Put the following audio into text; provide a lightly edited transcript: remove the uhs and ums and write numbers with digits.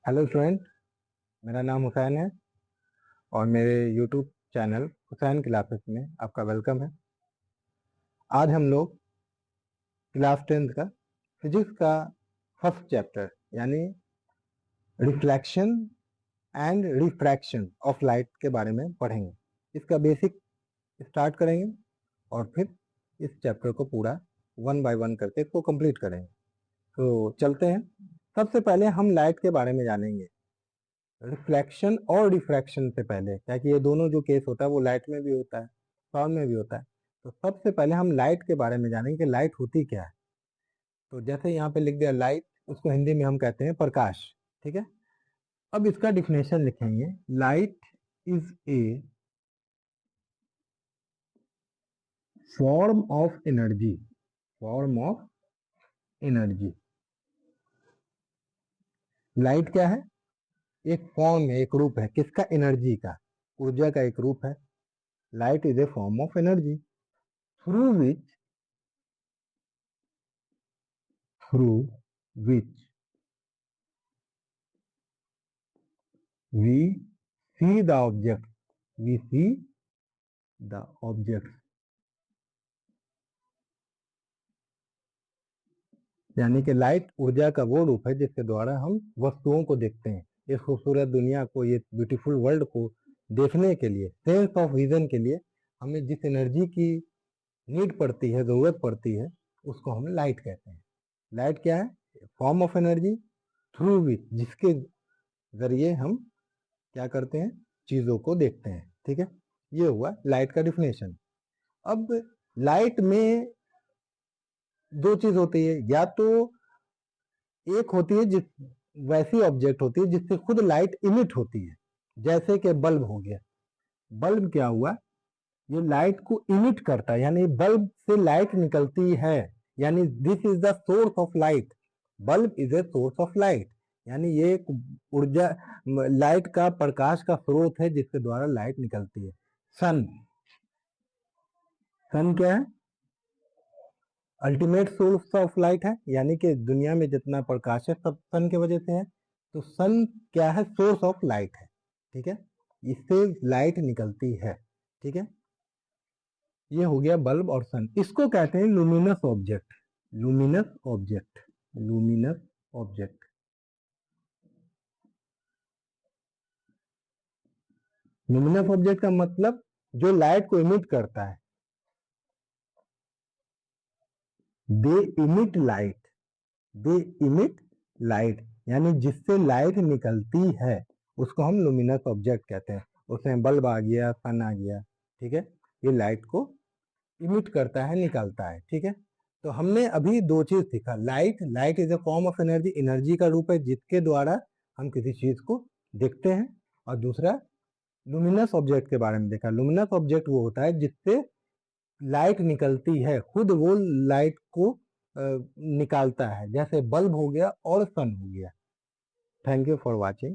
Hello student, मेरा नाम हुसैन है और मेरे यूट्यूब चैनल हुसैन क्लासेस में आपका वेलकम है। आज हम लोग क्लास 10th का फिजिक्स का फर्स्ट चैप्टर यानी reflection and refraction of light के बारे में पढ़ेंगे। इसका बेसिक स्टार्ट करेंगे और फिर इस चैप्टर को पूरा 1 बाय 1 करके इसको कंप्लीट करेंगे। तो चलते हैं। सबसे पहले हम लाइट के बारे में जानेंगे, रिफ्लेक्शन और रिफ्रैक्शन से पहले, ताकि ये दोनों जो केस होता है वो लाइट में भी होता है, साउंड में भी होता है। तो सबसे पहले हम लाइट के बारे में जानेंगे कि लाइट होती क्या है। तो जैसे यहाँ पे लिख दिया लाइट, उसको हिंदी में हम कहते हैं प्रकाश। ठीक है, अब इसका डिफिनेशन लिखेंगे। Light is a form of energy, form of energy. Light क्या है? एक फॉर्म है, एक रूप है। किसका? एनर्जी का, ऊर्जा का एक रूप है। Light is a form of energy through which through which we see the object, we see the objects। यानी कि लाइट ऊर्जा का वो रूप है जिसके द्वारा हम वस्तुओं को देखते हैं। इस खूबसूरत दुनिया को, ये ब्यूटीफुल वर्ल्ड को देखने के लिए, सेंस ऑफ विजन के लिए हमें जिस एनर्जी की नीड पड़ती है, जरूरत पड़ती है, उसको हम लाइट कहते हैं। लाइट क्या है? Form of energy through which, जिसके जरिए हम क्या करते हैं? चीजों को देखते हैं। ठीक है, ये हुआ लाइट का डिफिनेशन। अब लाइट में दो चीज होती है, या तो एक होती है जिस वैसी ऑब्जेक्ट होती है जिससे खुद लाइट इमिट होती है, जैसे कि बल्ब हो गया। बल्ब क्या हुआ? ये लाइट को इमिट करता है, यानी बल्ब से लाइट निकलती है, यानी this is the source of light. Bulb is a source of light, यानी ये एक ऊर्जा, लाइट का, प्रकाश का स्रोत है जिसके द्वारा लाइट निकलती है। सन, सन क्या है? अल्टीमेट सोर्स ऑफ लाइट है, यानी कि दुनिया में जितना प्रकाश है सब सन की वजह से है। तो सन क्या है? सोर्स ऑफ लाइट है। ठीक है, इससे लाइट निकलती है। ठीक है, ये हो गया बल्ब और सन। इसको कहते हैं luminous object, luminous object, luminous object. Luminous object का मतलब जो लाइट को इमिट करता है। दे इमिट लाइट, दे इमिट लाइट, यानी जिससे लाइट निकलती है उसको हम लुमिनस ऑब्जेक्ट कहते हैं। उसमें बल्ब आ गया, सन आ गया। ठीक है, ये लाइट को इमिट करता है, निकालता है। ठीक है, तो हमने अभी दो चीज सीखा। Light, light is a form of energy, energy का रूप है जिसके द्वारा हम किसी चीज को देखते हैं। और दूसरा लुमिनस ऑब्जेक्ट के बारे में देखा। लुमिनस ऑब्जेक्ट वो होता है जिससे लाइट निकलती है, खुद वो लाइट को निकालता है, जैसे बल्ब हो गया और सन हो गया। Thank you for watching.